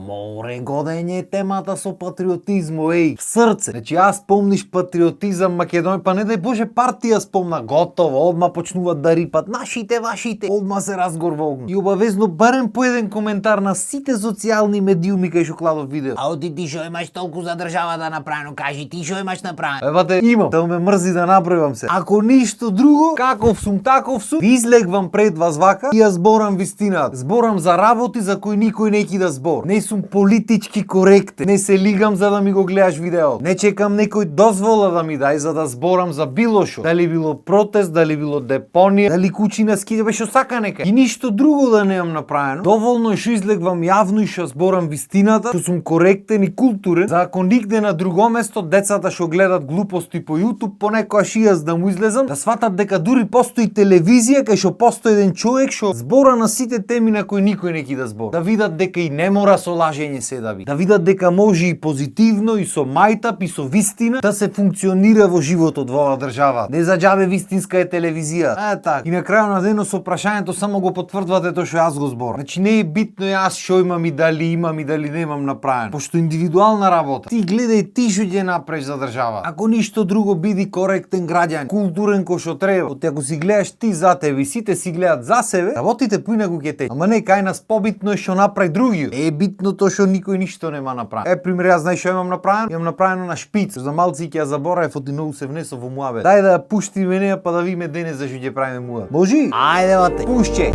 Море годење е темата со патриотизмо, в срце. Значи јас помниш патриотизам Македонија, па не дај Боже партија спомна, готово, одма почнуваат да рипат нашите, вашите, одма се разговор во огнот. И обавезно барем по еден коментар на сите социјални медиуми кај што кладов видео. А ти шо имаш толку за државата направено, кажи ти шо имаш направено. Евате, имам, да ме мрзи да направам се. Ако ништо друго, каков сум, таков сум, ви излегвам пред вас вака и ја зборам вистината. Зборам за работи за кои никој не ќе да збор. Не сум политички коректен. Не се лигам за да ми го гледаш видео. Не чекам некој дозвола да ми дај за да зборам за било шо. Дали било протест, дали било депонија, дали кучи на скиде, што сака нека. И ништо друго да немам направено. Доволно е што излегвам јавно и што зборам вистината, што сум коректен и културен, за ако нигде на друго место децата што гледат глупости по YouTube, понекогаш и јас да му излезам, да сватат дека дури постои телевизија кај што постои еден човек што збора на сите теми на кои никој не ќе да збори. Да видат дека и не мора со лажење се да би. Да видат дека може и позитивно и со мајтап и со вистина да се функционира во животот во оваа држава. Не за џабе вистинска е телевизија. Така. И на крајот на денот со прашањето само го потврдувате тоа што јас го зборам. Значи не е битно јас што имам и дали немам направено. Пошто индивидуална работа. Ти гледај ти што ќе направиш за држава. Ако ништо друго биди коректен граѓанин, културен кој што треба. Оти ако си гледаш ти за тебе и сите си гледат за себе, работите поинаку ќе течат. Ама не кај нас побитно е што направи другиот. Е битно тоа што никој ништо нема направено. Пример јас знаеш што имам направено? Имам направено на шпиц. За малци ќе ја заборавив, оти многу се внесов во муабет. Дај да ја пуштиме неа па да видиме денес за што ќе правиме муабет. Може? Ајде бате. Пушче.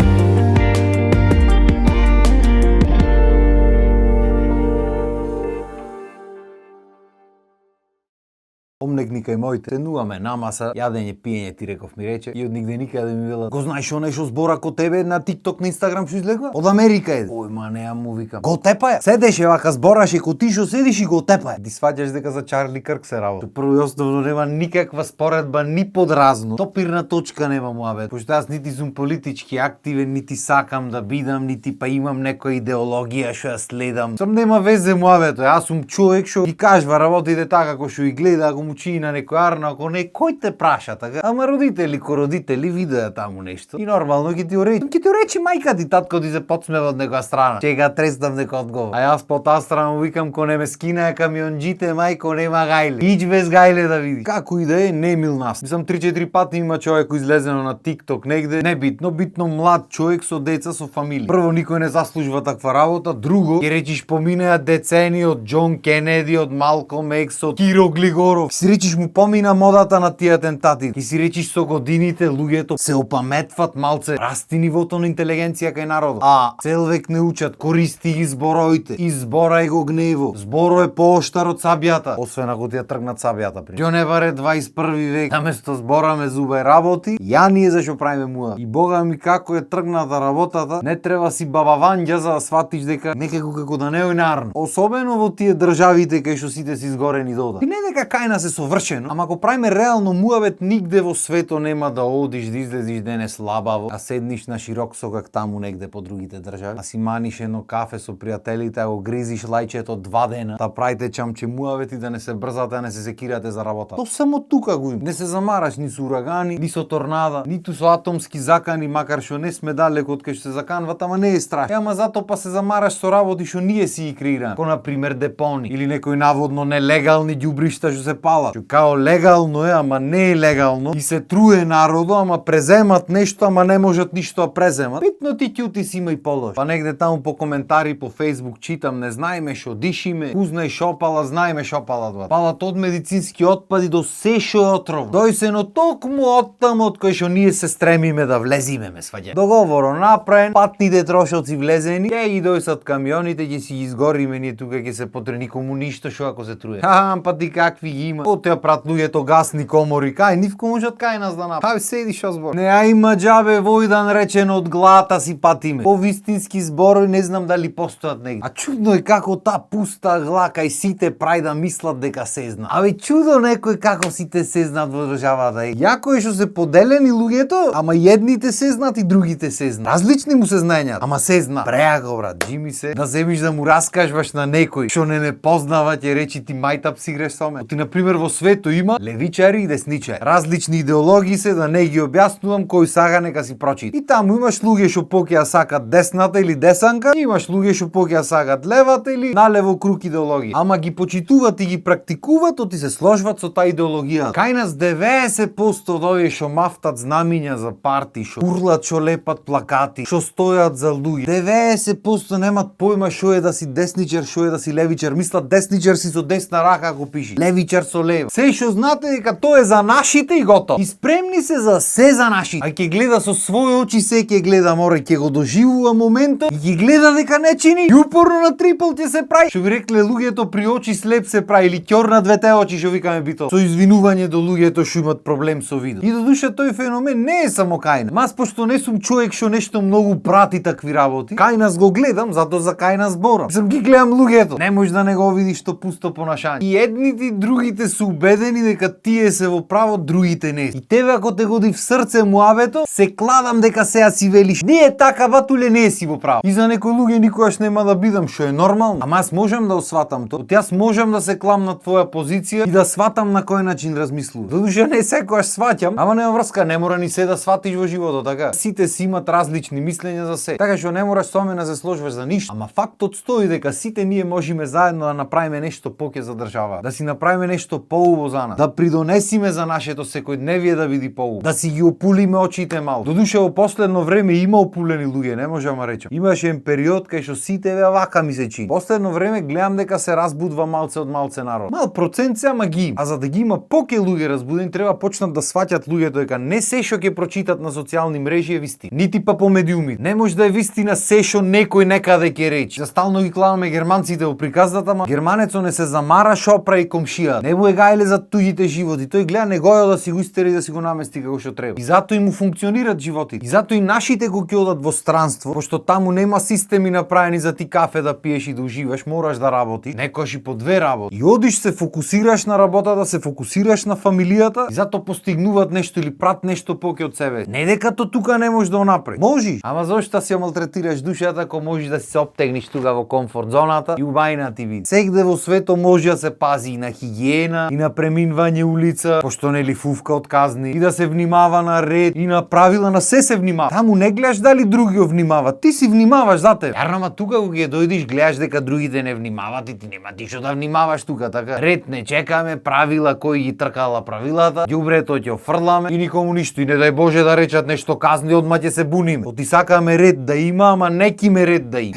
Омнекни кај моите, тенуваме на маса, јадење, пиење, ти реков ми рече, и од нигде никаде ми велат. Го знаеш оне што збора ко тебе на TikTok, на Instagram што излегва? Од Америка е. Ој, ма не ја му викам. Го тепа ја. Седеше вака, збораше ко ти што седиш и го тепа ја. Ти сваќаш дека за Чарли Кърк се работи. Прво и основно нема никаква споредба ни подразно. Топирна точка нема муабет. Пошто јас нити сум политички активен, нити сакам да бидам, нити па имам некоја идеологија што ја следам. Сам нема везе муабет. Јас сум човек што ги кажва работите така како што и гледа, ако му чи на некој арна, ако не, кој те праша така? Ама родители ко родители видеа таму нешто. И нормално ќе ти уречи. Ќе ти уречи мајка ти, татко ти се подсмева од некоја страна. Ќе ga трестам некој одговор. А јас по таа страна му викам ко не ме скинаа камионџите, мајко нема гајле. Иđ без гајле да види. Како и да е, не мил нас. Мислам 3-4 пати има човек излезено на TikTok негде. Не битно млад човек со деца, со фамилија. Прво никој не заслужува таква работа, друго ќе речиш поминаа децени од Џон Кенеди, од Малком Екс, од Киро Глигоров. Си речиш му помина модата на тие атентати. И си речиш со годините луѓето се опаметват малце, расти нивото на интелигенција кај народот. А цел век не учат, користи ги збороите. Изборај го гнево. Зборо е пооштар од сабјата. Освен ако ти ја тргнат сабјата. Ќе не баре 21 век. Наместо збораме зубај работи, ја ние зашо правиме муа. И бога ми како е тргната работата, не треба си бабаванѓа за да сватиш дека некако како да не е нарно. Особено во тие државите кај што сите си изгорени дода. И не дека кај нас е совршено, ама ако правиме реално муабет, нигде во свето нема да одиш, да излезиш денес лабаво, а седниш на широк согак таму негде по другите држави, а си маниш едно кафе со пријателите, а го гризиш лајчето 2 дена, да правите чамче муабет и да не се брзате, а не се секирате за работа. То само тука го има. Не се замараш ни со урагани, ни со торнада, ниту со атомски закани, макар што не сме далеко од кај што се заканват, ама не е страшно. Ама затоа па се замараш со работи што ние си ги креираме. Ко на пример депони или некои наводно нелегални ѓубришта што се палат. Што као легално е, ама не е легално и се труе народо, ама преземат нешто, ама не можат ништо да преземат. Битно ти ќути си има и полош. Па негде таму по коментари по Facebook читам, не знаеме што дишиме, узнај шо пала, знаеме шо палат. Палат од медицински отпади до се што е отров. Дојсено токму од таму од кој што ние се стремиме да влезиме, ме сваѓа. Договоро направен, патните трошоци влезени, ќе ги дојсат камионите, ќе си ги изгориме ние тука, ќе се потре никому ништо што ако се труе. Па ти какви ги има. Оте прат луѓето гасни комори, кај нивко можат кај нас да направи. Па седи шо збор. Не а има џабе војдан речено од глата си патиме. По вистински зборови не знам дали постојат негде. А чудно е како таа пуста гла кај сите прај да мислат дека се зна. Абе чудо некој како сите се знаат во државата. Јако е што се поделени луѓето, ама едните се знаат и другите се знаат. Различни му се знаења, ама се зна. Преаго брат, џими се да земиш да му раскажваш на некој што не познава, ќе речи ти мајтап си играш со мене. Ти на пример во свето има левичари и десничари. Различни идеологии се, да не ги објаснувам, кој сага нека си прочита. И таму имаш луѓе што покеја сакат десната или десанка, и имаш луѓе што покеја сакат левата или налево круг идеологија. Ама ги почитуват и ги практикуват, оти се сложват со таа идеологија. Кај нас 90% од овие што мафтат знамиња за парти, што урлат, што лепат плакати, што стојат за луѓе, 90% немат појма што е да си десничар, што е да си левичар. Мислат десничар си со десна рака ако пиши, левичар со лева. Се што знаете дека тоа е за нашите и готово. И спремни се за се за нашите. А ќе гледа со своји очи, се ќе гледа, море ќе го доживува моментот и ќе гледа дека не чини. И упорно на трипл ќе се прави. Што би рекле луѓето при очи слеп се прави или ќор на двете очи, што викаме бито. Со извинување до луѓето што имат проблем со видот. И додуше тој феномен не е само кај нас. Мас пошто не сум човек што нешто многу прати такви работи. Кај нас го гледам, затоа за кај нас борам. Сам ги гледам луѓето. Не можеш да не го видиш што пусто понашање. И едните и другите се убедени дека тие се во право, другите не. И тебе ако те годи в срце муабето, се кладам дека сеа си велиш не е така, батуле, не си во право. И за некои луѓе никогаш нема да бидам, што е нормално. Ама аз можам да осватам тоа. Јас можам да се клам на твоја позиција и да сватам на кој начин размислувам. Додуше не секогаш сваќам, ама нема врска, не мора ни се да сватиш во животот, така. Сите си имат различни мислења за се. Така што не мораш со мене да се сложиш за ништо. Ама фактот стои дека сите ние можеме заедно да направиме нешто поќе за држава, да си направиме нешто поубаво за нас, да придонесиме за нашето секојдневие да биде поубаво, да си ги опулиме очите малку. Додуше во последно време има опулени луѓе, не можам да речам. Имаше еден период кај што сите вака ми се чини. Последно време гледам дека се разбудва малце од малце народ. Мал процент се, ама ги има. А за да ги има поќе луѓе разбудени, треба почнат да сваќат луѓето дека не се што ќе прочитат на социјални мрежи е вистина. Нити па по медиуми. Не може да е вистина се што некој некаде ќе рече. За стално ги клаваме германците во приказната, ама германецот не се замара шо прави комшија. Не му е гајле за туѓите животи. Тој гледа негојо да си го истери да си го намести како што треба. И затоа и му функционираат животите. И затоа и нашите го ќе одат во странство, пошто таму нема системи направени за ти кафе да пиеш и да уживаш, мораш да работиш. Некојаш и по две работи. И одиш, се фокусираш на работата, се фокусираш на фамилијата и затоа постигнуваат нешто или прат нешто поќе од себе. Не дека то тука не можеш да го направиш. Можеш, ама зошто си ја малтретираш душата ако можеш да си се оптегнеш тука во комфорт зоната и убајна ти биде. Сегде во светот може да се пази и на хигиена, и на преминување улица, пошто нели фуфка од казни, и да се внимава на ред, и на правила, на се внимава. Таму не гледаш дали други го внимават, ти си внимаваш за тебе. Јарно, ама тука кога ќе дојдеш гледаш дека другите не внимават и ти нема ти што да внимаваш тука, така. Ред не чекаме, правила кои ги тркала правилата, ѓубрето ќе офрламе и никому ништо. И не дај Боже да речат нешто казни, одма ќе се буниме. Оти сакаме ред да има, ама некиме ред да има.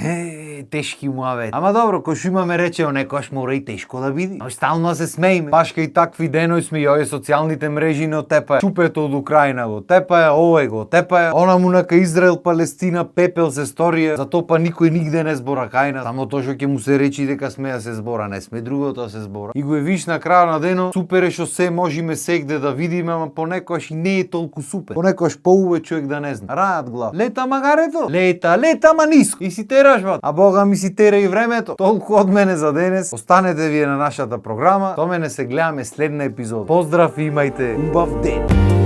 Тешки муавет. Ама добро, кој што имаме речео, некојаш мора и тешко да биде. Но стално се смееме. Баш кај такви денови сме и овие социјалните мрежи не отепаја. Чупето од Украина го отепаја, овој го отепаја. Она му нака Израел, Палестина, пепел се сторија. Затоа па никој нигде не збора кај нас. Само тоа што ќе му се речи дека сме да се збора, не сме другото да се збора. И го е виш на крајот на денот, супер е што се можеме сегде да видиме, ама понекогаш и не е толку супер. Понекогаш поубаво човек да не знае. Рајат глав. Лета магарето. Лета, ама ниско. И си тераш бат. А Бога ми си тера и времето. Толку од мене за денес. Останете вие на нашата програма. До мене се гледаме следна епизода. Поздрав и имајте убав ден.